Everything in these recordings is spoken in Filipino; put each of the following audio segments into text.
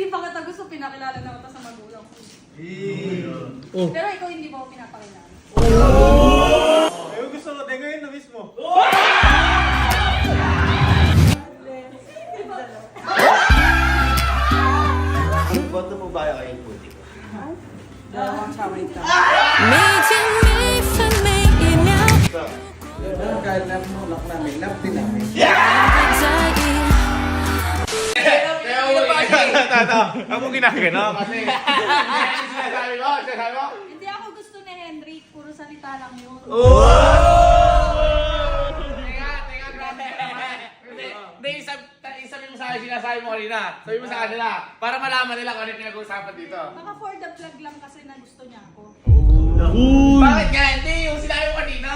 hindi pa kita gusto, pinakilala na kita sa magulang ko. Oh. Pero ikaw hindi mo ako pinapakilala. Ayaw gusto ko din ngayon na mismo. Boto mo ba kayo yung puti ko? Dalawang siya, wait lang. 每天每分每一秒 Kahit love mo, lock namin, love din namin. 在意。 Ako ginagano kasi sinasabi mo? Hindi ako gusto ni Henry, puro salita lang yun. Teka, grabe. Hindi, isabi mo sa akin, sinasabi mo kanina. Sabi mo sa kanila, para malaman nila kung ano yung pinag-uusapan dito. Baka for the vlog lang kasi na gusto niya ako. Bakit nga? Hindi, yung sinabi mo kanina.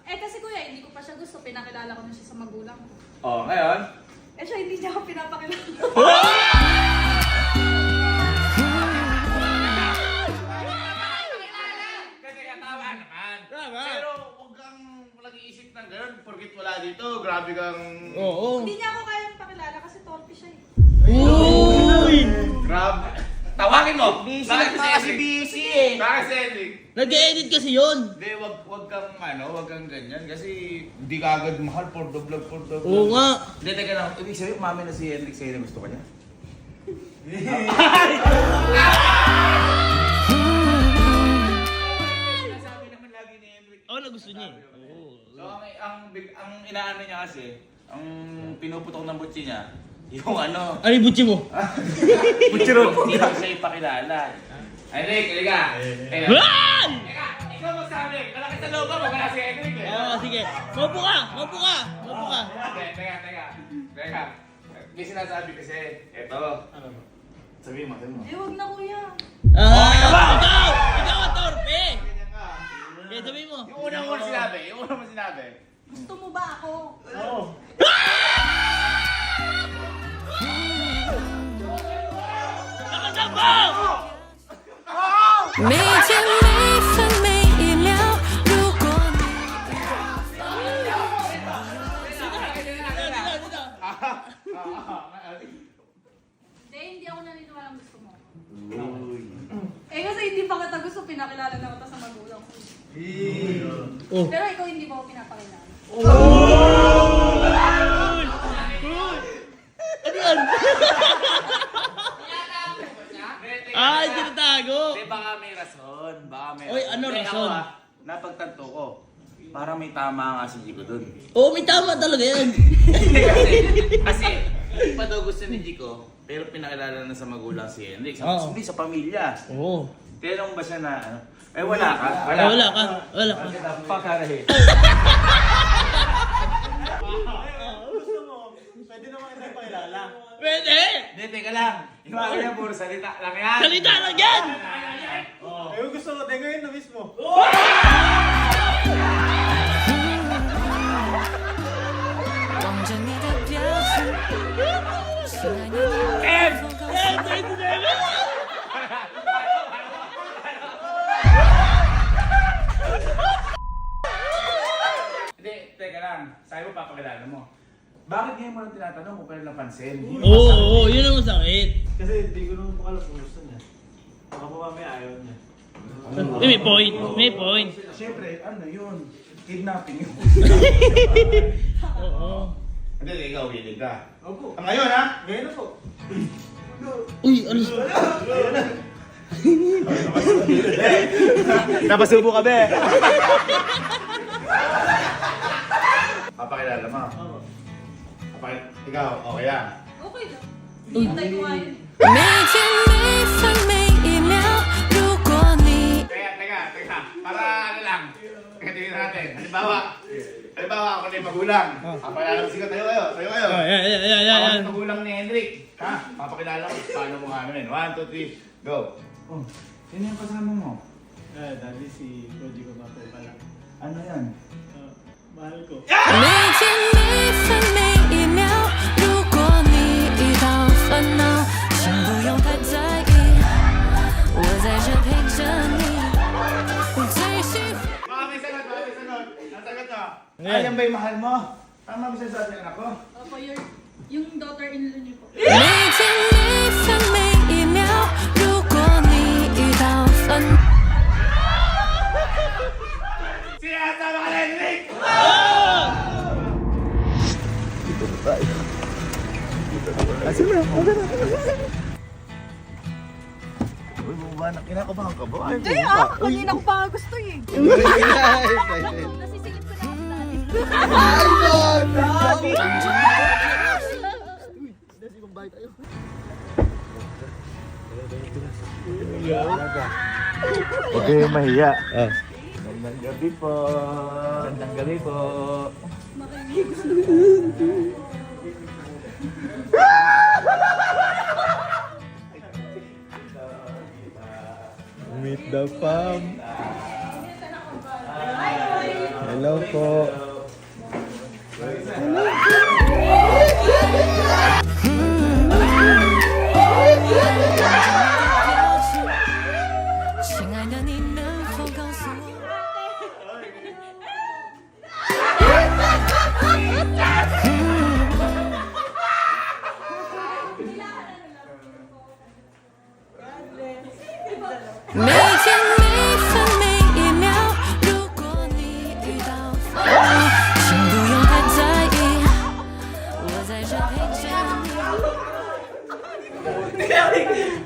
Eh kasi kuya, hindi ko pa siya gusto, pinakilala ko na siya sa magulang ko. Oh, ngayon? Eh siya hindi niya ako pinapakilala. Kasi tama naman. Pero huwag kang nag-iisip ng gano'n. Porkit wala dito, grabe kang... Oo. Hindi niya ako kayang pakilala kasi torpe siya eh. Uy! Grabe. Tawagin mo! Busy Bakit na kasi busy eh. Bakit si Henrik? Nag-edit kasi yun. Hindi, wag kang ganyan. Kasi hindi ka agad mahal for the vlog. Oo nga. Hindi, teka lang. Ibig sabihin, umami na si Henrik sa'yo na gusto ka niya? Sinasabi naman lagi ni Henrik. Ako na gusto niya eh. Oo. So, ang inaano niya kasi, ang pinuputok ng butsi niya, yung ano, Ano yung butsi mo? butchiro. Hindi ko siya ipakilala. Henrik, halika. Wan! Teka, ikaw magsabi. Kalaki sa loob mo, wala si Henrik eh. Oo, sige. Maupo ka! Maupo ka! Maupo ka! Teka. May sinasabi kasi, eto. Ano ba? Sabihin mo. Eh wag na kuya. Ikaw! Ikaw ang torpe! Kaya sabihin mo. Yung unang mo sinabi. Gusto mo ba ako? Oo. Nakasal mo! 每天每分每一秒，如果你 Hindi ako naniniwalang gusto mo. Eh kasi hindi pa kita gusto, pinakilala na kita sa magulang ko. Oh. Pero ikaw hindi mo ako pinapakilala. Ano yan? Ay, tinatago! Hindi, baka may rason. Oy, ano Hindi, rason? ako, napagtanto ko. Parang may tama nga si Jico dun. Oo, may tama talaga yan. kasi pa daw gusto ni Jico, pero pinakilala na sa magulang si Henrik. Oo. Hindi, sa pamilya. Oo. Tinanong ba siya na, ano? Eh, wala ka. Wala ka. Wala ka. Pakarahe. Gusto mo, pwede naman kita ipakilala. Pwede! Hindi, teka lang. Yung mga kanya, puro salita lang yan. Salita lang yan! Ayaw gusto ko din ngayon na mismo. 望着你的表情，是爱你的风格。 Hindi, teka lang. Sabi mo, papakilala mo. Bakit ngayon mo lang tinatanong kung kailan napansin? Oo, yun ang masakit. Kasi hindi ko naman alam kung gusto niya. Baka pa mamaya ayaw niya. May point. May point. Siyempre, ano yun? Kidnapping yun. Oo. Hindi, ikaw, willing ka. Opo. Ngayon, ha? Ngayon na po. Uy, ano? Napasubo ka be. Papakilala mo. Ikaw, okay lang. Okay lang. Hintay ko nga yun. 每天每分每一秒，如果你 Teka. Para ano lang. Tingnan natin. Halimbawa, ako na yung magulang. Papakilala mo siya. Tayo kayo. Oh, yan. Ako yung magulang ni Henrik. Ha? Papakilala mo. Paano mo nga namin? 1, 2, 3, go. Oh, sino yung kasama mo? Dali si Koji ko na po pala. Ano yan? Mahal ko. 每天每分每一秒，如果你遇到烦恼，请不用太在意，我在这陪着你。最幸福。 Baka may sagot. Ang sagot mo. Ayan. Ayan ba yung mahal mo? Tama ba siya sa atin, anak ko? Opo, yung daughter-in-law niyo po. 每天每分每一 Uy, bumaba na. Kinakabahan ka ba? Hindi kanina ko pa gusto eh. Nasisilip ko na ako Huwag kayong mahiya. Magandang gabi po. Magandang gabi po. Meet the fam. Hello po.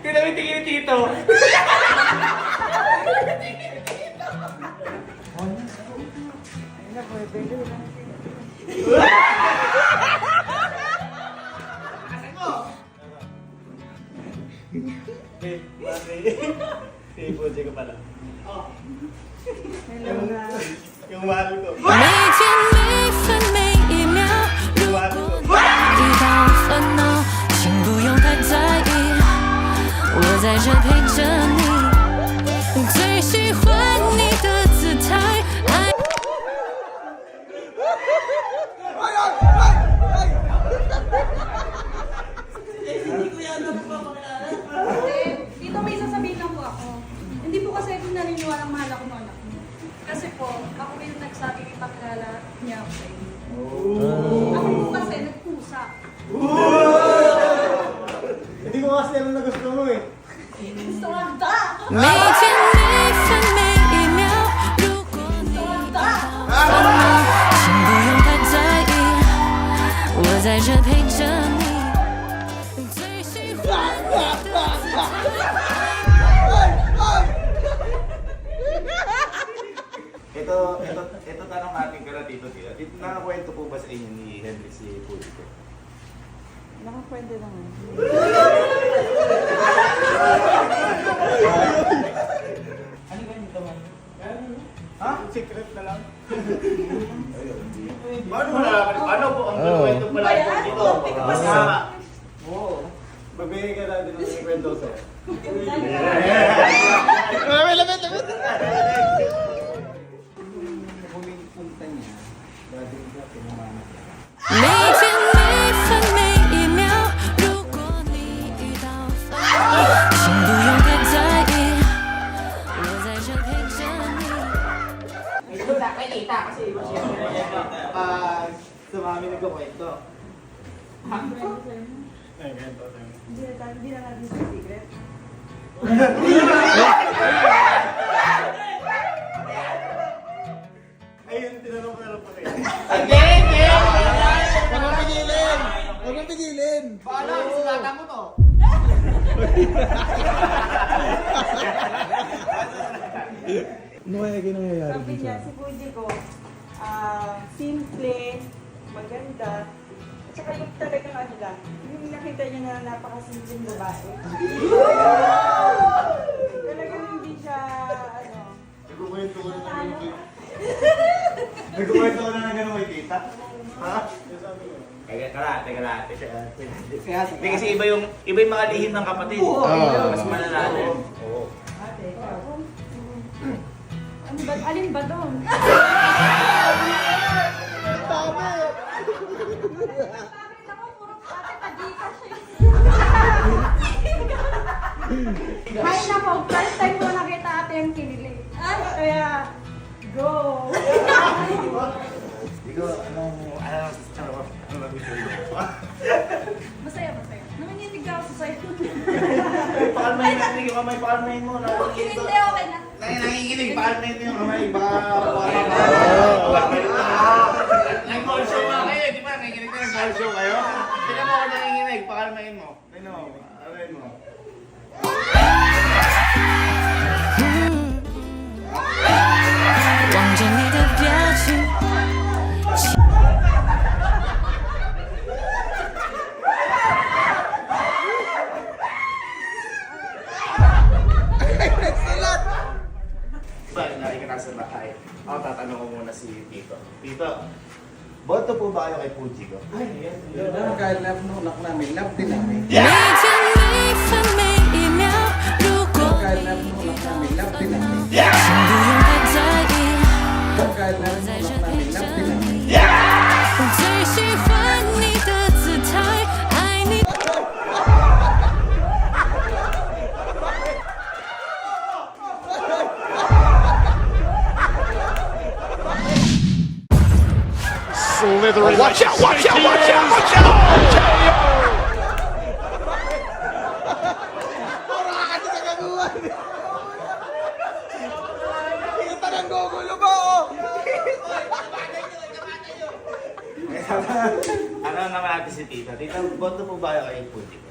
Tinamitingin ni Tito. Iputi ko pala. Yung mahal ko. 每天每分每一秒，如果你遇到烦恼，请不用太在意，我在这陪着你。最喜欢你的姿态，爱。 Dito may sasabihin lang po ako. Hindi po kasi ako naniniwalang mahal ako ng anak mo. Kasi po, ako yung nagsabi ipakilala niya ako sa inyo. Ako po kasi nagpusa. Hindi ko kasi alam na gusto mo eh. Gusto ko ang da! 每天每分每一秒，如果你遇到烦恼，请不用太在意，我在这陪着你。最喜欢你的姿态。 Ito tanong natin kala Tito. Nakakwento po ba sa inyo ni Henry si Pulito? Nakakwento naman. Ano ganito man? Ha? Secret na lang. Paano mo nalaman? Ano po ang kwento pala po dito? Kasama. Oo. Magbigay ka lang din ng kwento sa'yo. Pumunta niya. Dati ka pinamana. 每天每分每一秒，如果你遇到烦恼，请不用太在意，我在这陪着你。 Pag sumami nagkakwento. Ay, ganito sa'yo. Hindi na natin sa secret. Ayun, tinanong ko na lang po sa'yo. Huwag mong pigilin! Huwag mong pigilin! Paano? Sinata mo to. Ano kaya ginangyayari Sabi niya, si Fuji ko, simple, maganda, at saka yung talagang ano lang, yung nakita niya na napakasimpleng babae. Talagang hindi siya, ano, Nagkukwento ko na ng ganun kay... Nagkukwento ko na ng ganun kay tita. Ha? Kalate. Hindi kasi iba yung mga lihim ng kapatid. Mas malalalim. Oo. ate, Ano ba? Alin ba doon? Bakit ako puro ate tadika siya. Ay nako, first time ko nakita ate yung kinilig. Kaya, go! Hindi ko, ano gusto mo? Masaya. Nanginginig ako sa sayo. Pakalmahin natin yung kamay, pakalmahin mo. Hindi, okay na. Nanginginig, pakalmahin mo yung kamay. Baka... Nag-call show nga kayo, di ba? Nanginginig na nag-call show kayo. Tignan mo ako nanginginig, pakalmain mo. Aray mo. Bali, nari ka nasa bahay. Ako tatanong ko muna si Tito. Tito, boto po ba kayo kay Puji ko? Kahit love mo, love namin, love din namin. 每天每分每一秒，如果 Kahit love mo, love namin, love din namin. 请不用太在意。 Kahit love mo, love namin, love din namin. 我最喜欢你的姿态，爱你。 Watch out! Watch out! Watch out! Watch out! Ano naman natin si Tita? Tita, boto po ba kayo kay Puji ko?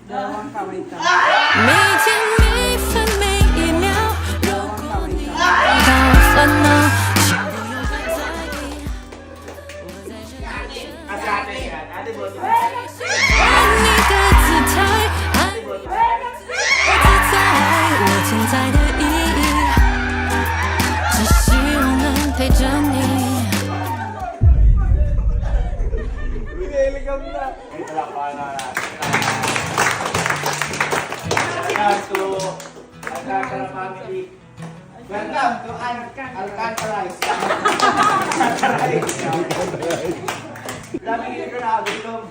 dalawang kamay tayo. 每天每分每一秒，如果你遇到烦恼，请不用太在意。我在这陪着你， Ate, ate yan. Ate, boto ba? 喜欢你的姿态，爱你的自在，我存在的意义，只希望能陪着你。 Ito lang pa na natin. To Alcantara family. Welcome to Alcantara. Dami dito na gutom.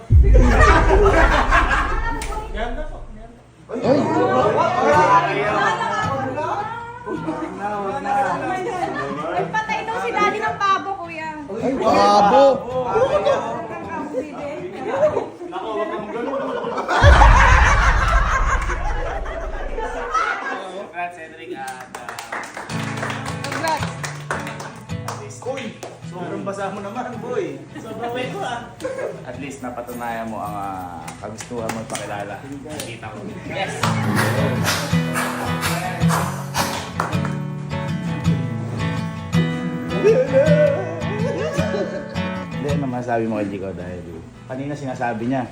Ganda po. Nagpatay daw si daddy ng pabo, kuya. Naku, wag kang ganun. Congrats, Cedric. Congrats. Uy, sobrang basa mo naman, boy. Sobrang wet mo ah. At least napatunayan mo ang kagustuhan mo magpakilala. Nakita ko. Yes! Hindi, ano masabi mo kay Jico dahil kanina sinasabi niya,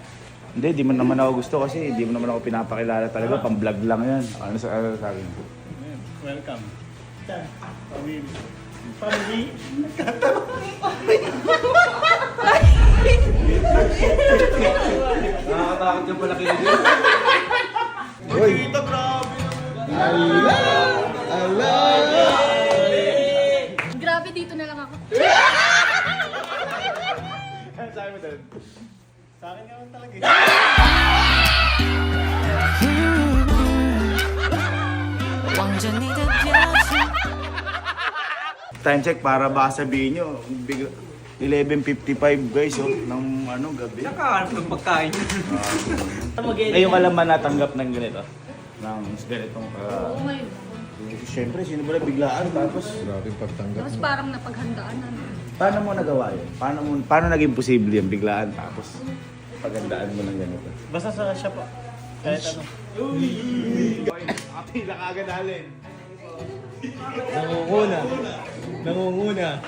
hindi, di mo naman ako gusto kasi di mo naman ako pinapakilala talaga, pang-vlog lang yan. Ano sabi mo? Welcome. Family. Nakakatakot yung pala kilig. Uy! Tita, grabe. Grabe, dito na lang ako. Ano sabi mo doon? Sa akin naman talaga eh. Time check para baka sabihin nyo, 11:55 guys, oh, ng ano, gabi. Nakahanap ng pagkain. Ngayon ka lang ba natanggap ng ganito? Ng ganitong Oo, ngayon. Siyempre, sino ba na biglaan? Tapos, Tapos parang napaghandaan na. paano mo nagawa yun? Paano naging posible yung biglaan? Tapos, pagandaan mo ng ganito? Basta sa siya po. Kahit ano. Kapila ka agad alin. Nangunguna. Nangunguna.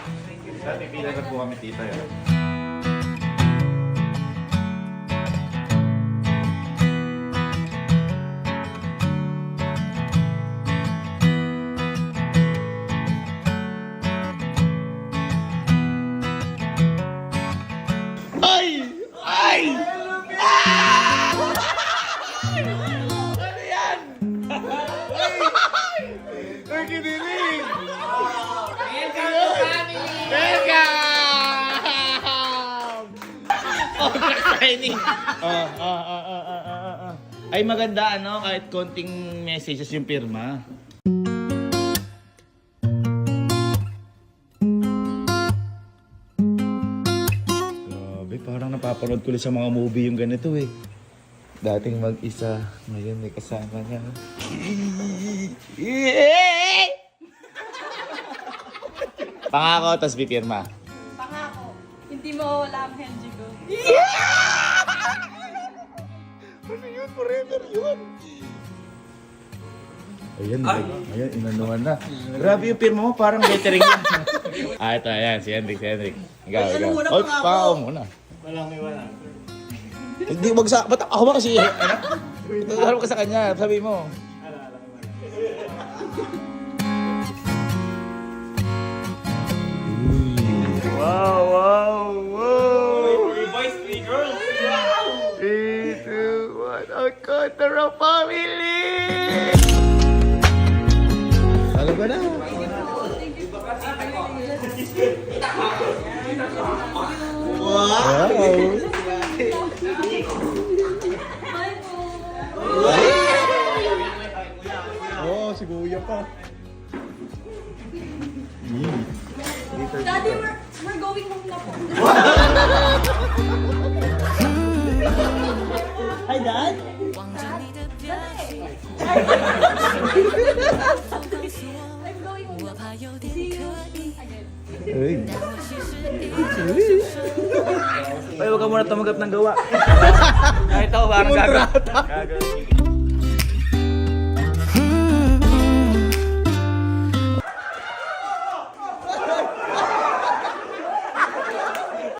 Dati pila na po kami tita yun. Ay maganda ano, kahit konting messages yung pirma. Grabe, parang napapanood ko ulit sa mga movie yung ganito eh. Dating mag-isa, ngayon may kasama niya. Pangako, tas bipirma. Pangako, hindi mo wala ang henji ko. forever yun. Ayan, inanuhan na. Grabe yung pirma mo, parang lettering yan. Ito, ayan, si Hendrik. Ikaw. Oy, pao muna. Walang may wala. Hindi, wag sa, ba't ako ba kasi, ano? Tutulong ka sa kanya, sabi mo. Wow! Three boys, three girls. 3, 2, 1, ang Cotero family! Alam ko na. Wow! Bye po. Oo, si Kuya pa. Daddy, we're going home na po. Hi, Dad. 望着你的表情， I'm going home 我 na po. 怕有点 See 刻 you 意， again. 但我其实一直是Ay, huwag ka muna tumagat ng gawa. Ito, parang gagawin.